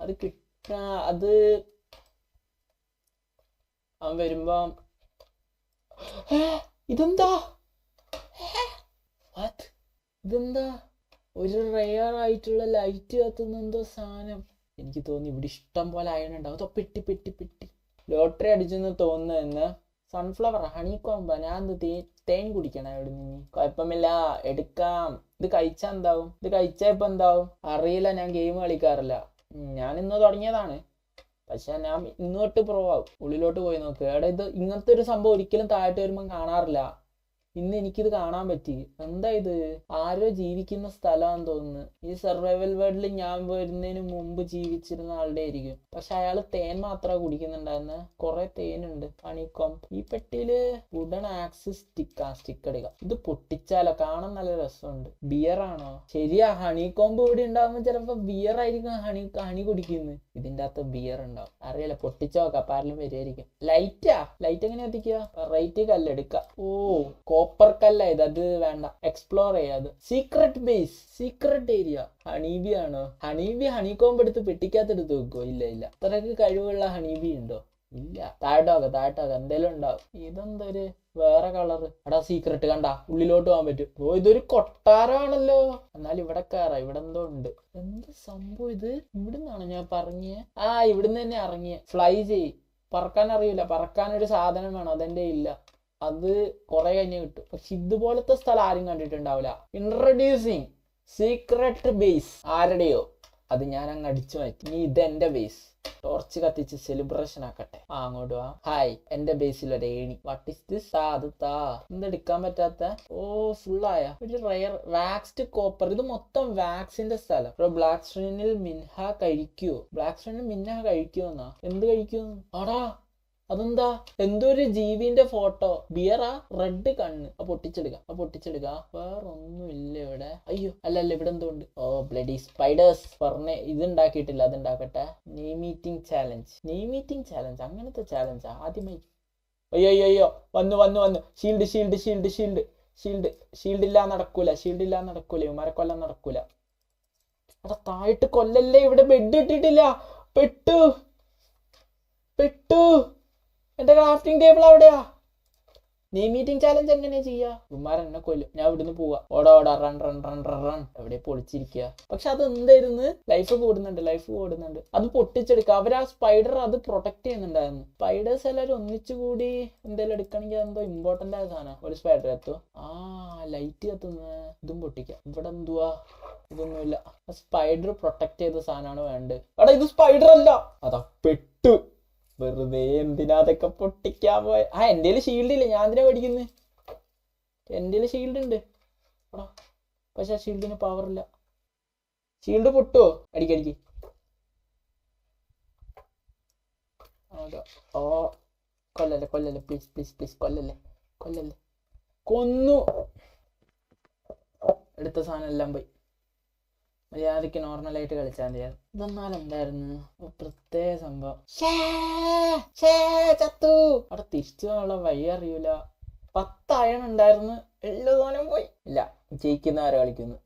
അത് കിട്ടാ അത് അവൻ വരുമ്പോ ഇതെന്താ ഇതെന്താ ഒരു റെയർ ആയിട്ടുള്ള ലൈറ്റ് കത്തുന്ന എന്തോ സാധനം. എനിക്ക് തോന്നി ഇവിടെ ഇഷ്ടം പോലെ അയണുണ്ടാവും. അതോ പെട്ടി പെട്ടി പെട്ടി ലോട്ടറി അടിച്ചെന്ന് തോന്നുന്നു. സൺഫ്ലവർ ഹണിക്കോമ്പ. ഞാൻ എന്ത് തേൻ കുടിക്കണം ഇവിടെ നിന്ന്. കുഴപ്പമില്ല, എടുക്കാം. ഇത് കഴിച്ചാ എന്താവും? ഇത് കഴിച്ചാ ഇപ്പൊ എന്താവും അറിയില്ല. ഞാൻ ഗെയിം കളിക്കാറില്ല. ഞാൻ ഇന്ന് തുടങ്ങിയതാണ്, പക്ഷെ ഞാൻ ഇന്ന് തൊട്ട് പ്രോ ആവും. ഉള്ളിലോട്ട് പോയി നോക്ക്. എടാ ഇത് ഇങ്ങനത്തെ ഒരു സംഭവം ഒരിക്കലും താഴോട്ട് വരുമ്പോ കാണാറില്ല. ഇന്ന് എനിക്കിത് കാണാൻ പറ്റി. എന്താ ഇത്? ആരോ ജീവിക്കുന്ന സ്ഥലമാണെന്ന് തോന്നുന്നു. ഈ സർവൈവൽ വേൾഡിൽ ഞാൻ വരുന്നതിന് മുമ്പ് ജീവിച്ചിരുന്ന ആളുടെ ആയിരിക്കും. പക്ഷെ അയാൾ തേൻ മാത്രമാണ് കുടിക്കുന്നുണ്ടായിരുന്നെ. കുറെ തേനുണ്ട്. ഹണിക്കോം. ഈ പെട്ടിയില് വുഡൻ ആക്സിസ് സ്റ്റിക്ക് എടുക്കാം. ഇത് പൊട്ടിച്ചാലോ? കാണാൻ നല്ല രസമുണ്ട്. ബിയർ ആണോ? ശരിയാ, ഹണിക്കോമ്പ് ഇവിടെ ഉണ്ടാവുമ്പോ ചിലപ്പോ ബിയർ ആയിരിക്കും ഹണി കുടിക്കുന്നത്. ഇതിന്റെ അകത്ത് ബിയർ ഉണ്ടാവും. അറിയില്ല, പൊട്ടിച്ചു നോക്കാം. പാരലും വരുമായിരിക്കും. ലൈറ്റ് എങ്ങനെ എത്തിക്കുക? റൈറ്റ് കല്ലെടുക്ക. ഓ, കോപ്പർ കല്ല ഇത്. അത് വേണ്ട, എക്സ്പ്ലോർ ചെയ്യാത്. Secret base, secret area. Honeybee ആണോ? ഹണിക്കോമ്പ് എടുത്ത് പെട്ടിക്കകത്തെടുത്ത് വെക്കോ? ഇല്ല. അത്രക്ക് കഴിവുള്ള ഹണീബി ഉണ്ടോ? ഇല്ല. താഴോട്ടാക എന്തേലും ഉണ്ടാവും. ഇതെന്തൊരു വേറെ കളറ്. എടാ സീക്രട്ട് കണ്ട, ഉള്ളിലോട്ട് പോകാൻ പറ്റും. ഓ, ഇതൊരു കൊട്ടാരമാണല്ലോ. എന്നാൽ ഇവിടെ കയറാം. ഇവിടെ എന്തോ ഉണ്ട്. എന്ത് സംഭവം ഇത്? ഇവിടുന്നാണ് ഞാൻ പറഞ്ഞേ. ഇവിടുന്ന് തന്നെ ഇറങ്ങിയ. ഫ്ലൈ ചെയ്. പറക്കാൻ അറിയില്ല. പറക്കാനൊരു സാധനം വേണം. അതെന്റെ ഇല്ല. അത് കുറെ കഴിഞ്ഞ് കിട്ടും. പക്ഷെ ഇതുപോലത്തെ സ്ഥലം ആരും കണ്ടിട്ടുണ്ടാവില്ല. Introducing secret base. ആരുടെയോ അത് ഞാൻ അങ്ങ് അടിച്ചു മാറ്റി. നീ ഇതെന്റെ ബേസ്. ടോർച്ച് കത്തിച്ച് സെലിബ്രേഷൻ ആക്കട്ടെ. അങ്ങോട്ട് വാ. ഹായ്, എന്റെ ബേസിൽ ഒരു ഏണി. What is this? എന്തെടുക്കാൻ പറ്റാത്ത? ഓ, ഫുള്ളായ. ഒരു റയർ വാക്സ്ഡ് കോപ്പർ. ഇത് മൊത്തം വാക്സിന്റെ സ്ഥലം. ബ്ലാക്ക് സ്ട്രീനിൽ മിൻഹ കഴിക്കുവോ? ബ്ലാക്ക് സ്ട്രീനിൽ മിൻഹ കഴിക്കുവോന്നാ? എന്ത് കഴിക്കുവോ? ആടാ അതെന്താ? എന്തോ ഒരു ജീവിന്റെ ഫോട്ടോ. ബിയറാ? റെഡ് കണ്ണ്. പൊട്ടിച്ചെടുക്കാം. വേറൊന്നും ഇല്ല ഇവിടെ. അയ്യോ, അല്ല ഇവിടെ എന്തോ ഉണ്ട്. Oh, bloody spiders. പറഞ്ഞേ ഇത് ഉണ്ടാക്കിയിട്ടില്ല. അത് ഉണ്ടാക്കട്ടെ. Name meeting challenge. അങ്ങനത്തെ ചാലഞ്ച് ആദ്യമായി. അയ്യോ വന്നു. ഷീൽഡ് ഇല്ലാതെ നടക്കൂല. ഇവന്മാരെ കൊല്ലം നടക്കൂല. അവിടെ താഴോട്ട് കൊല്ലല്ലേ. ഇവിടെ ബെഡ് ഇട്ടിട്ടില്ല. പെട്ടു. എന്റെ ക്രാഫ്റ്റിംഗ് ടേബിൾ അവിടെയാ. നെയിം മീറ്റിംഗ് ചാലഞ്ച് എങ്ങനെയാ ചെയ്യാ? ഉമ്മാർ എന്നെ കൊല്ലും. ഞാൻ ഇവിടുന്ന് പോവാ. ഓടാ റൺ. എവിടെ പൊളിച്ചിരിക്കുക. പക്ഷെ അത് എന്തായിരുന്നു? ലൈഫ് കൂടുന്നുണ്ട്. അത് പൊട്ടിച്ചെടുക്കുക. അവർ ആ സ്പൈഡർ അത് പ്രൊട്ടക്ട് ചെയ്യുന്നുണ്ടായിരുന്നു. സ്പൈഡേഴ്സ് എല്ലാവരും ഒന്നിച്ചുകൂടി എന്തെങ്കിലും എടുക്കണമെങ്കിൽ എന്തോ ഇമ്പോർട്ടന്റ് ആയ സാധനം. ഒരു സ്പൈഡർ എത്തും. ലൈറ്റ് കത്തുന്ന. ഇതും പൊട്ടിക്കാം. ഇവിടെ എന്തുവാ? ഇതൊന്നുമില്ല. സ്പൈഡർ പ്രൊട്ടക്ട് ചെയ്ത സാധനമാണ് വേണ്ടത്. എടാ ഇത് സ്പൈഡർ അല്ല. അതാ പെട്ടു. വെറുതെ എന്തിനാ അതൊക്കെ പൊട്ടിക്കാൻ പോയ? എന്റെ ഷീൽഡ് ഇല്ല. ഞാൻ എന്തിനാ പഠിക്കുന്നത്? എന്റെ ഷീൽഡ് ഉണ്ട്. പക്ഷെ ആ ഷീൽഡിന് പവർ ഇല്ല. ഷീൽഡ് പൊട്ടുവോ? അടിക്കടിക്ക്. കൊല്ലല്ലേ പ്ലീസ് കൊല്ലല്ലേ. കൊന്നു. എടുത്ത സാധനം എല്ലാം പോയി. മര്യാദയ്ക്ക് നോർമലായിട്ട് കളിച്ചാൽ മതിയായിരുന്നു. ഇതെന്നാലും എന്തായിരുന്നു പ്രത്യേക സംഭവം. ചത്തു. അവിടെ തിരിച്ചു പോകാനുള്ള വഴി അറിയൂല. 10 അയൺ ഉണ്ടായിരുന്നു. എല്ലാ സാധനവും പോയി. ഇല്ല, ജയിക്കുന്നവരെ കളിക്കുന്നു.